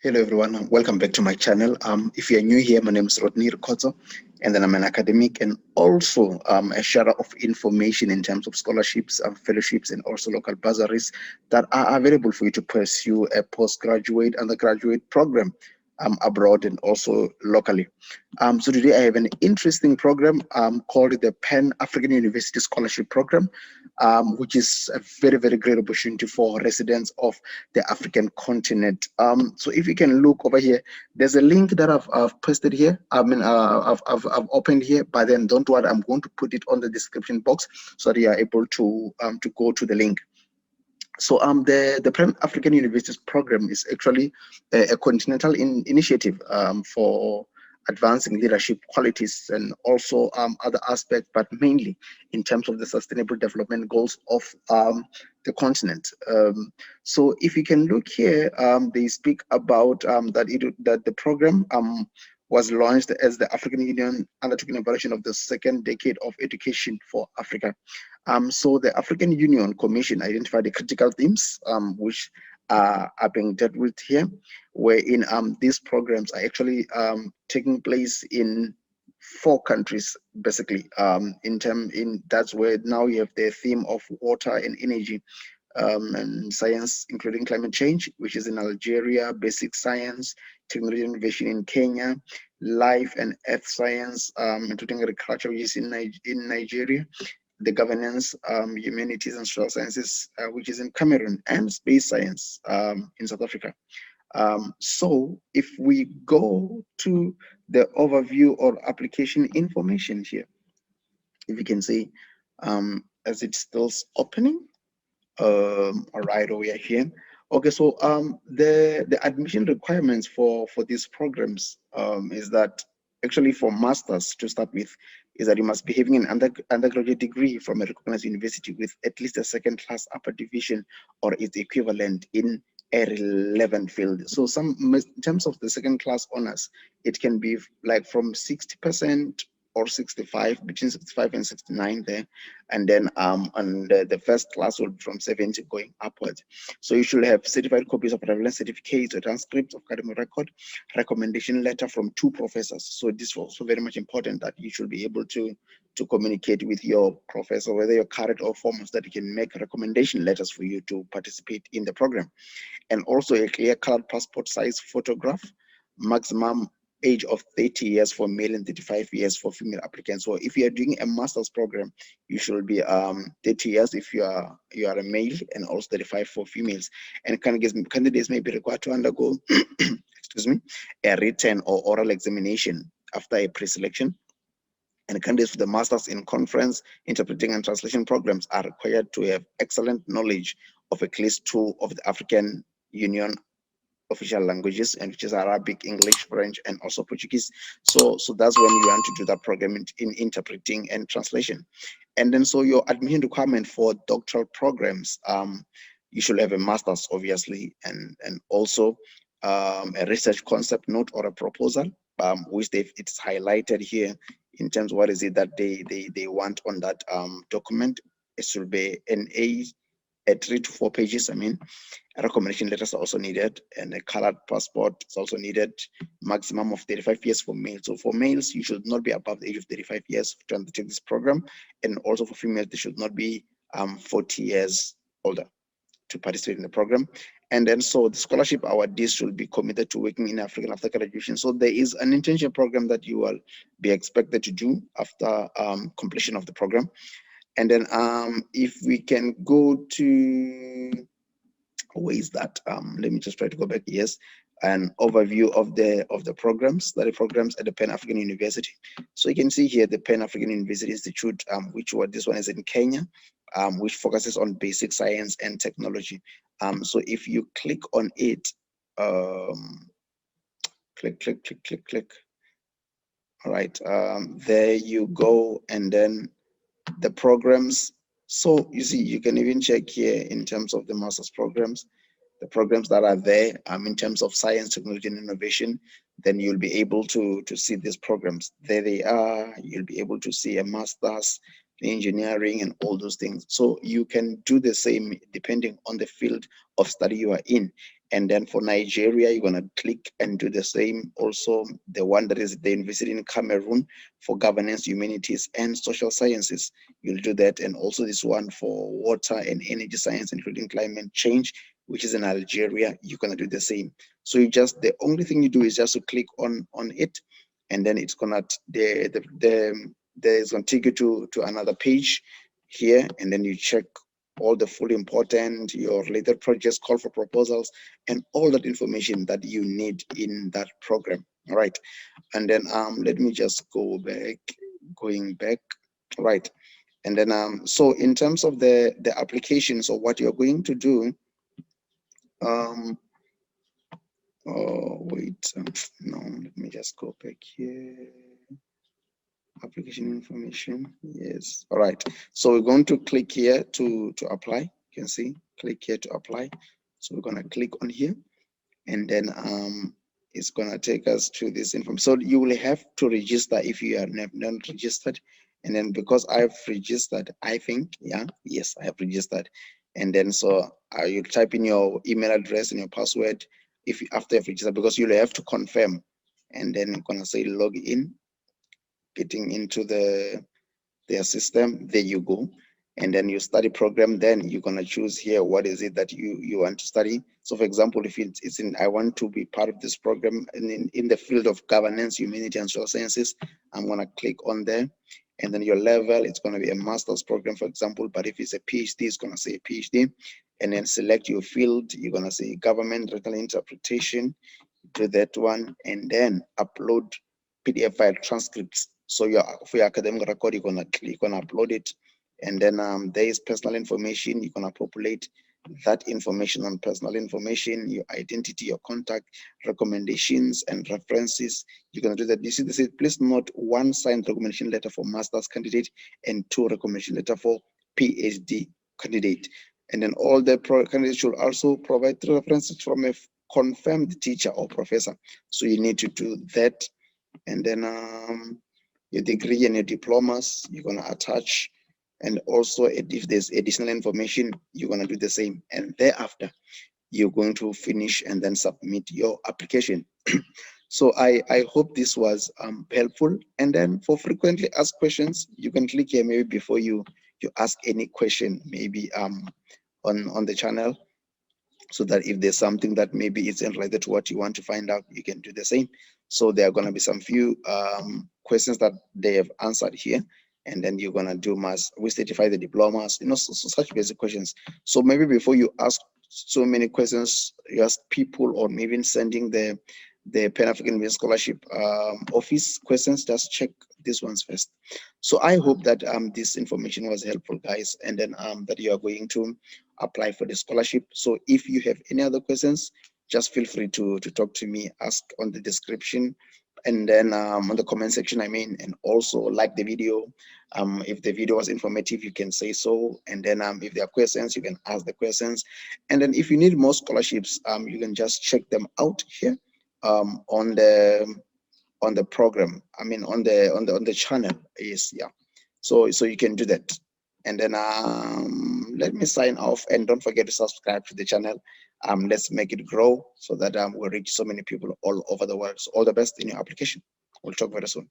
Hello everyone, welcome back to my channel. If you're new here, my name is Rodney Rikoto, and then I'm an academic and also a sharer of information in terms of scholarships and fellowships and also local bursaries that are available for you to pursue a postgraduate, undergraduate program abroad and also locally. So today I have an interesting program called the Pan-African University Scholarship Program, which is a very great opportunity for residents of the African continent. So if you can look over here, there's a link that I've posted here. I've opened here, but then don't worry, I'm going to put it on the description box so that you are able to go to the link. So the Pan African Universities program is actually a continental initiative for advancing leadership qualities and also other aspects, but mainly in terms of the sustainable development goals of the continent. So if you can look here, they speak about that the program was launched as the African Union undertook an evaluation of the second decade of education for Africa. So the African Union Commission identified the critical themes which are being dealt with here, wherein these programs are actually taking place in 4 countries basically. In that's where now you have the theme of water and energy and science, including climate change, which is in Algeria, basic science, technology and innovation in Kenya, life and earth science, including agriculture, which is in Nigeria, the governance, humanities and social sciences, which is in Cameroon, and space science in South Africa. So if we go to the overview or application information here, if you can see, as it's still opening, all right, we are here. Okay, so the admission requirements for these programs is that actually for masters to start with is that you must be having an undergraduate degree from a recognized university with at least a second class upper division or its equivalent in a relevant field. So in terms of the second class honors, it can be like from 60% or 65, between 65 and 69 there, and then on the first class will be from 70 going upwards. So you should have certified copies of relevant certificates or transcripts of academic record, recommendation letter from 2 professors. So this is also very much important that you should be able to communicate with your professor, whether you're current or former, so that you can make recommendation letters for you to participate in the program. And also a clear colored passport size photograph, maximum age of 30 years for male and 35 years for female applicants. So if you are doing a master's program, you should be 30 years if you are a male, and also 35 for females. And candidates may be required to undergo excuse me, a written or oral examination after a pre-selection. And candidates for the masters in conference, interpreting and translation programs are required to have excellent knowledge of at least 2 of the African Union official languages, and which is Arabic, English, French, and also Portuguese. So that's when you want to do that program in interpreting and translation. And then so your admission requirement for doctoral programs, you should have a master's obviously, and also a research concept note or a proposal, which it's highlighted here in terms of what is it that they want on that document. It should be an A at 3 to 4 pages. I mean, recommendation letters are also needed, and a colored passport is also needed. Maximum of 35 years for males. So for males, you should not be above the age of 35 years to undertake this program, and also for females, they should not be 40 years older to participate in the program. And then so the scholarship awardees should be committed to working in Africa after graduation. So there is an internship program that you will be expected to do after completion of the program. And then if we can go to, where is that? Let me just try to go back. Yes, an overview of the programs, study programs at the Pan African University. So you can see here the Pan African University Institute, this one is in Kenya, which focuses on basic science and technology. So if you click on it, click. All right, there you go, and then the programs. So you see, you can even check here in terms of the master's programs, the programs that are there in terms of science, technology, and innovation. Then you'll be able to see these programs. There they are. You'll be able to see a master's in engineering and all those things. So you can do the same depending on the field of study you are in. And then for Nigeria, you're going to click and do the same. Also, the one that is the University in Cameroon for governance, humanities, and social sciences, you'll do that. And also this one for water and energy science, including climate change, which is in Algeria, you're going to do the same. So you just, the only thing you do is just to click on it, and then it's going to, there's going to take you to another page here, and then you check all the fully important, your related projects, call for proposals, and all that information that you need in that program. All right. And then let me just going back. Right. And then so in terms of the application, so what you're going to do, oh wait, no, let me just go back here. Application information, yes. All right, so we're going to click here to apply. You can see, click here to apply. So we're going to click on here, and then it's going to take us to this information. So you will have to register if you are not registered. And then because I've registered, I think, yeah, yes, I have registered. And then so you type in your email address and your password if after you've registered, because you'll have to confirm. And then you're going to say log in, getting into their system. There you go. And then you study program, then you're going to choose here what is it that you want to study. So for example, if it's in, I want to be part of this program in the field of governance, humanity, and social sciences, I'm going to click on there. And then your level, it's going to be a master's program, for example. But if it's a PhD, it's going to say PhD. And then select your field. You're going to say government written interpretation, do that one, and then upload PDF file transcripts. So for your academic record, you're gonna click on upload it, and then there is personal information. You're gonna populate that information on personal information, your identity, your contact, recommendations, and references. You're gonna do that. You see, this is please note 1 signed recommendation letter for master's candidate and 2 recommendation letter for PhD candidate. And then all the candidates should also provide 3 references from a confirmed teacher or professor. So you need to do that. And then your degree and your diplomas, you're going to attach. And also, if there's additional information, you're going to do the same. And thereafter, you're going to finish and then submit your application. So I hope this was helpful. And then for frequently asked questions, you can click here maybe before you ask any question, maybe on the channel, so that if there's something that maybe isn't related to what you want to find out, you can do the same. So there are going to be some few questions that they have answered here, and then you're going to do we certify the diplomas, so such basic questions. So maybe before you ask so many questions, you ask people, or maybe sending the Pan-African Scholarship Office questions, just check these ones first. So I hope that this information was helpful, guys, and then that you are going to apply for the scholarship. So if you have any other questions, just feel free to talk to me, ask on the description, and then on the comment section, and also like the video. If the video was informative, you can say so. And then if there are questions, you can ask the questions. And then if you need more scholarships, you can just check them out here on the program, on the channel. Yes, yeah. So you can do that. And then let me sign off, and don't forget to subscribe to the channel. Let's make it grow so that we'll reach so many people all over the world. So all the best in your application. We'll talk very soon.